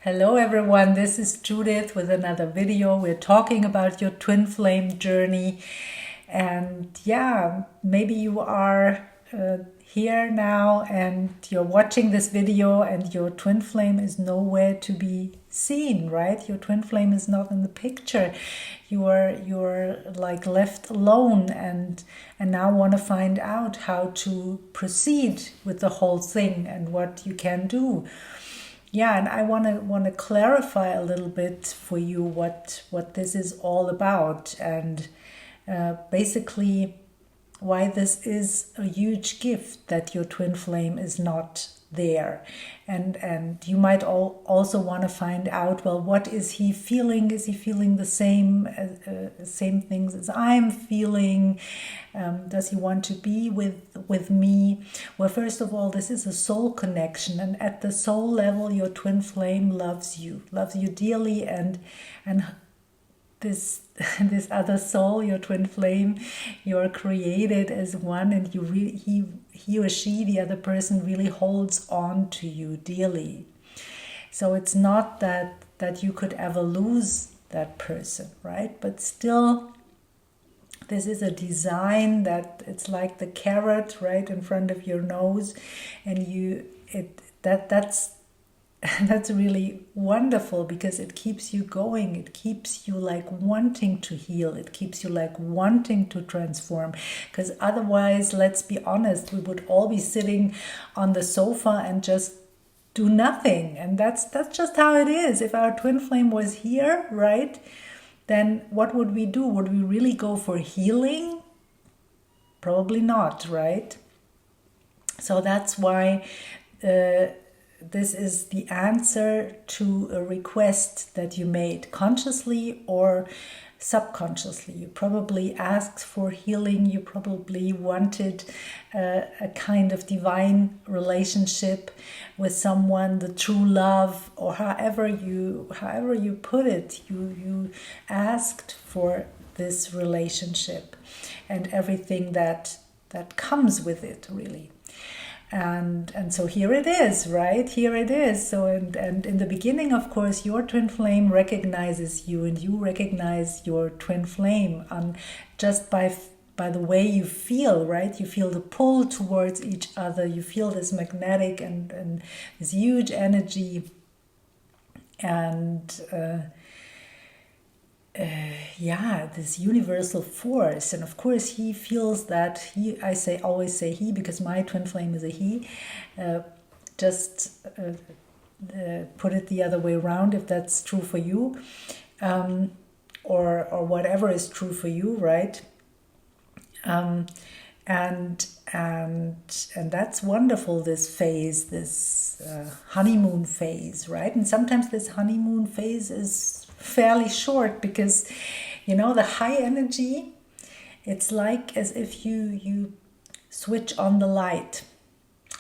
Hello everyone, this is Judith with another video. We're talking about your twin flame journey. And yeah, maybe you are here now and you're watching this video and your twin flame is nowhere to be seen, right? Your twin flame is not in the picture. You're like left alone and now want to find out how to proceed with the whole thing and what you can do. Yeah, and I want to clarify a little bit for you what this is all about, and basically why this is a huge gift that your twin flame is not there. And you might also want to find out, well, what is he feeling? Is he feeling the same things as I'm feeling? Does he want to be with me? Well, first of all, this is a soul connection, and at the soul level, your twin flame loves you dearly, and this other soul, your twin flame, you're created as one, and he or she, the other person, really holds on to you dearly. So it's not that you could ever lose that person, right? But still, this is a design that it's like the carrot right in front of your nose, and that's really wonderful because it keeps you going. It keeps you like wanting to heal. It keeps you like wanting to transform. Because otherwise, let's be honest, we would all be sitting on the sofa and just do nothing. And that's just how it is. If our twin flame was here, right, then what would we do? Would we really go for healing? Probably not, right? So that's why this is the answer to a request that you made consciously or subconsciously. You probably asked for healing. You probably wanted a kind of divine relationship with someone, the true love, or however you put it. You asked for this relationship and everything that comes with it, really. And so here it is, right? Here it is. So and in the beginning, of course, your twin flame recognizes you, and you recognize your twin flame just by the way you feel, right? You feel the pull towards each other. You feel this magnetic and this huge energy, and this universal force. And of course he feels that always say he, because my twin flame is a he. Put it the other way around if that's true for you, or whatever is true for you, right? And that's wonderful, this phase, this honeymoon phase, right? And sometimes this honeymoon phase is fairly short because, the high energy, it's like as if you switch on the light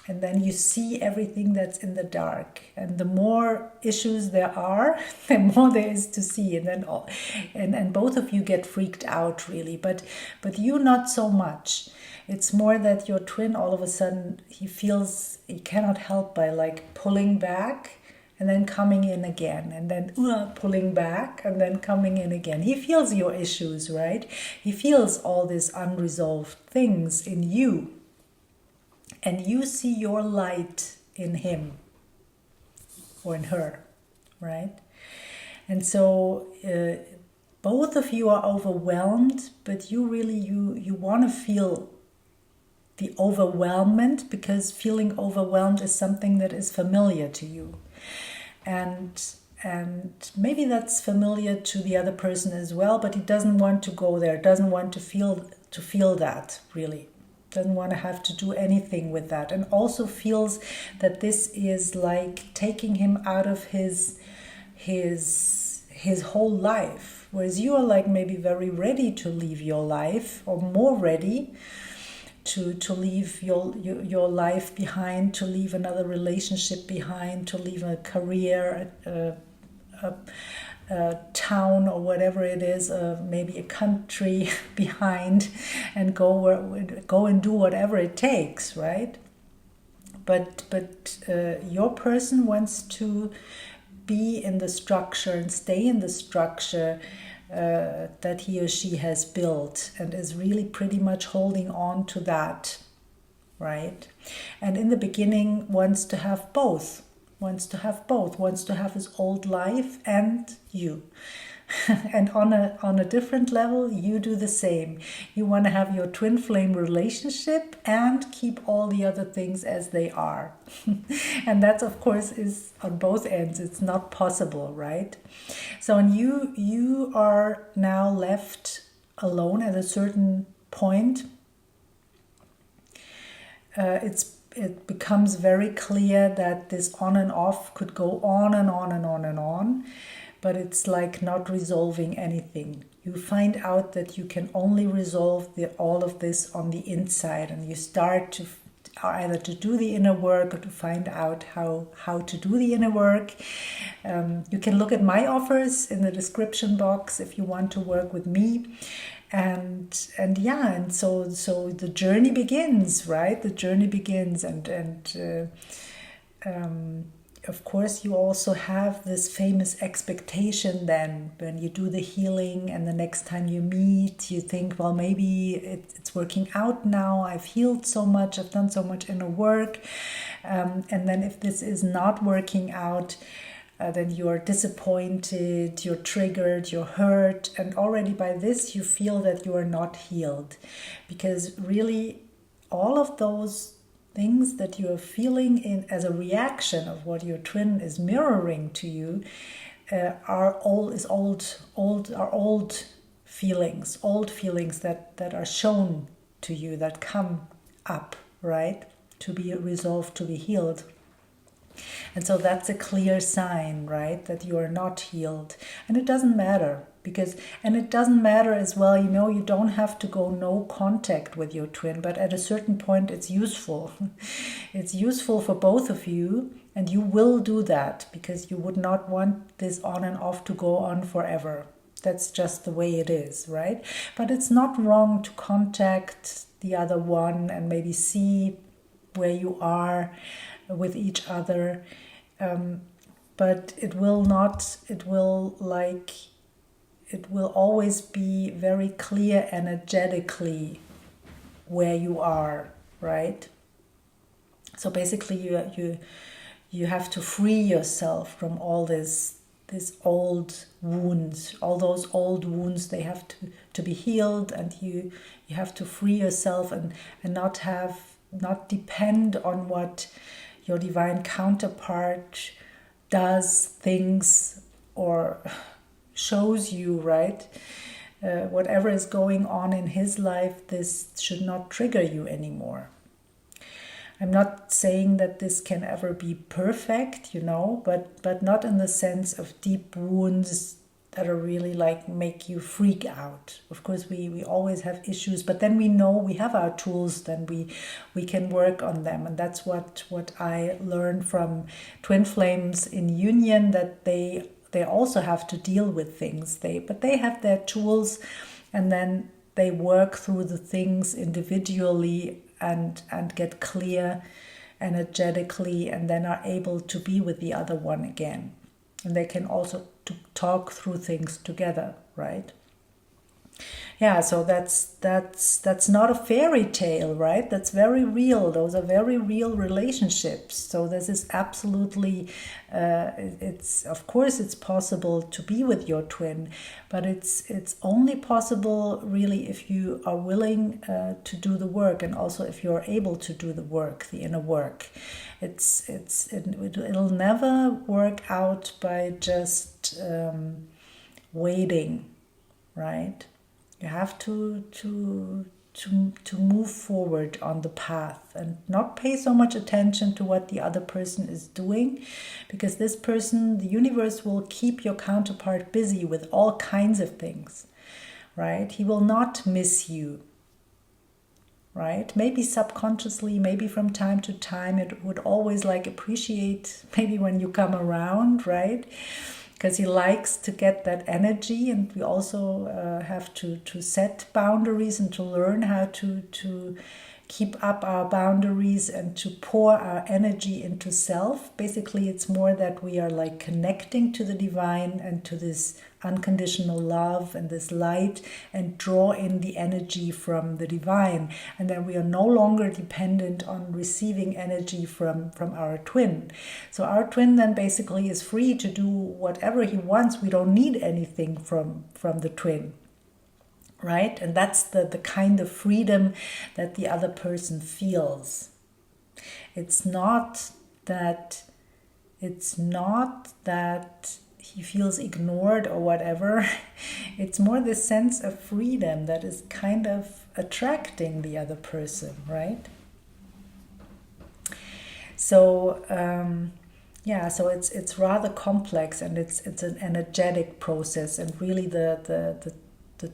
and then you see everything that's in the dark, and the more issues there are, the more there is to see, and then and both of you get freaked out, really, but you not so much. It's more that your twin, all of a sudden, he feels he cannot help by like pulling back and then coming in again, and then pulling back and then coming in again. He feels your issues, right? He feels all these unresolved things in you, and you see your light in him or in her, right? And so both of you are overwhelmed, but you really you want to feel the overwhelmment, because feeling overwhelmed is something that is familiar to you. And maybe that's familiar to the other person as well, but he doesn't want to go there, doesn't want to feel that, really. Doesn't want to have to do anything with that, and also feels that this is like taking him out of his whole life, whereas you are like maybe very ready to leave your life, or more ready to leave your life behind, to leave another relationship behind, to leave a career, a town, or whatever it is, maybe a country behind, and go and do whatever it takes, right? But your person wants to be in the structure and stay in the structure that he or she has built, and is really pretty much holding on to that, right? And in the beginning wants to have both, wants to have his old life and you. And on a different level, you do the same. You want to have your twin flame relationship and keep all the other things as they are. And that, of course, is on both ends. It's not possible, right? So, and you are now left alone at a certain point. It becomes very clear that this on and off could go on and on and on and on. But it's like not resolving anything. You find out that you can only resolve all of this on the inside, and you start to either to do the inner work or to find out how to do the inner work. You can look at my offers in the description box if you want to work with me. And so the journey begins, right? The journey begins, and of course, you also have this famous expectation then when you do the healing, and the next time you meet, you think, well, maybe it's working out now. I've healed so much. I've done so much inner work. And then if this is not working out, then you're disappointed, you're triggered, you're hurt. And already by this, you feel that you are not healed. Because really, all of those things that you are feeling in as a reaction of what your twin is mirroring to you are old feelings that are shown to you, that come up, right, to be resolved, to be healed. And so that's a clear sign, right, that you are not healed. And it doesn't matter. And it doesn't matter as well, you don't have to go no contact with your twin, but at a certain point it's useful. It's useful for both of you, and you will do that because you would not want this on and off to go on forever. That's just the way it is, right? But it's not wrong to contact the other one and maybe see where you are with each other. But it will always be very clear energetically where you are, right? So basically you have to free yourself from all this old wounds. All those old wounds, they have to be healed, and you have to free yourself and not depend on what your divine counterpart does, thinks, or shows you, right? Whatever is going on in his life, this should not trigger you anymore. I'm not saying that this can ever be perfect, but not in the sense of deep wounds that are really like make you freak out. Of course, we always have issues, but then we know we have our tools, then we can work on them. And that's what I learned from twin flames in union, that they also have to deal with things. But they have their tools, and then they work through the things individually and get clear energetically, and then are able to be with the other one again. And they can also talk through things together, right? Yeah, so that's not a fairy tale, right? That's very real. Those are very real relationships. So this is absolutely, of course it's possible to be with your twin, but it's only possible really if you are willing to do the work, and also if you're able to do the work, the inner work. It'll never work out by just waiting, right? You have to move forward on the path and not pay so much attention to what the other person is doing, because this person, the universe, will keep your counterpart busy with all kinds of things, right? He will not miss you, right? Maybe subconsciously, maybe from time to time, it would always appreciate maybe when you come around, right? Because he likes to get that energy, and we also have to set boundaries and to learn how to keep up our boundaries and to pour our energy into self. Basically, it's more that we are like connecting to the divine and to this unconditional love and this light, and draw in the energy from the divine. And then we are no longer dependent on receiving energy from our twin. So our twin then basically is free to do whatever he wants. We don't need anything from the twin. Right? And that's the kind of freedom that the other person feels. It's not that he feels ignored or whatever. It's more this sense of freedom that is kind of attracting the other person, right? So so it's rather complex, and it's an energetic process, and really the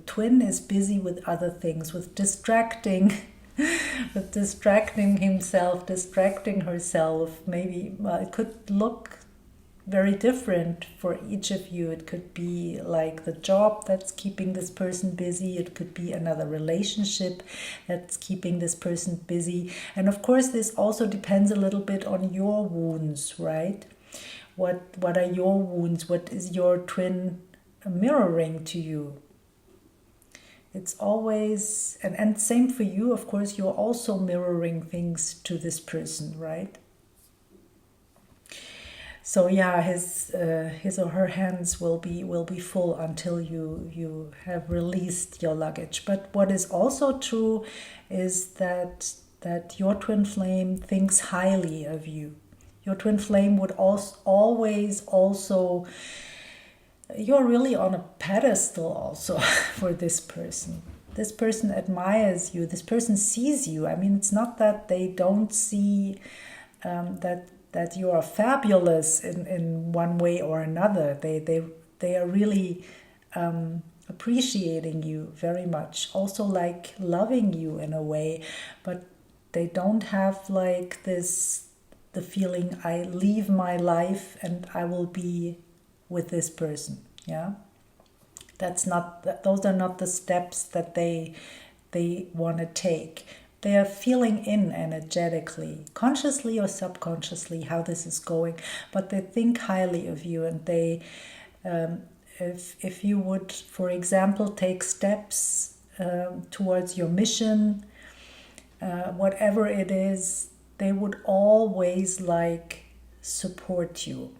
twin is busy with other things, with distracting himself, distracting herself. Maybe, well, it could look very different for each of you. It could be like the job that's keeping this person busy. It could be another relationship that's keeping this person busy. And of course, this also depends a little bit on your wounds, right? What are your wounds? What is your twin mirroring to you? It's always, and same for you, of course, you're also mirroring things to this person, right? So yeah, his or her hands will be full until you have released your luggage. But what is also true is that your twin flame thinks highly of you. Your twin flame would always also, you're really on a pedestal also for this person. This person admires you. This person sees you. I mean, it's not that they don't see that you are fabulous in one way or another. They are really appreciating you very much. Also like loving you in a way, but they don't have like the feeling, I leave my life and I will be with this person. Yeah, those are not the steps that they want to take. They are feeling in energetically, consciously or subconsciously, how this is going, but they think highly of you. And they if you would, for example, take steps towards your mission, whatever it is, they would always like support you.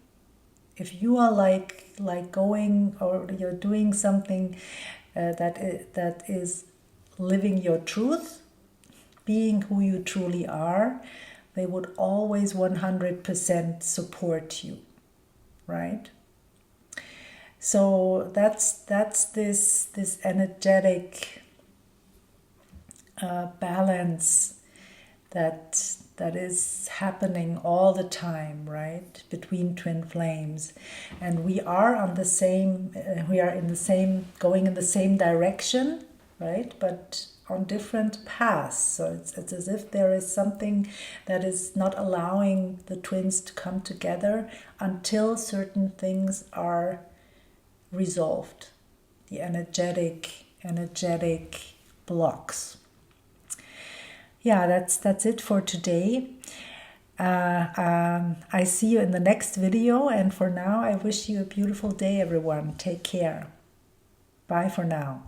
If you are like going, or you're doing something that is living your truth, being who you truly are, they would always 100% support you, right? So that's this energetic balance that is happening all the time, right, between twin flames. And we are on the same, going in the same direction, right, but on different paths. So it's as if there is something that is not allowing the twins to come together until certain things are resolved, the energetic blocks. Yeah, that's it for today. I see you in the next video, and for now I wish you a beautiful day, everyone. Take care. Bye for now.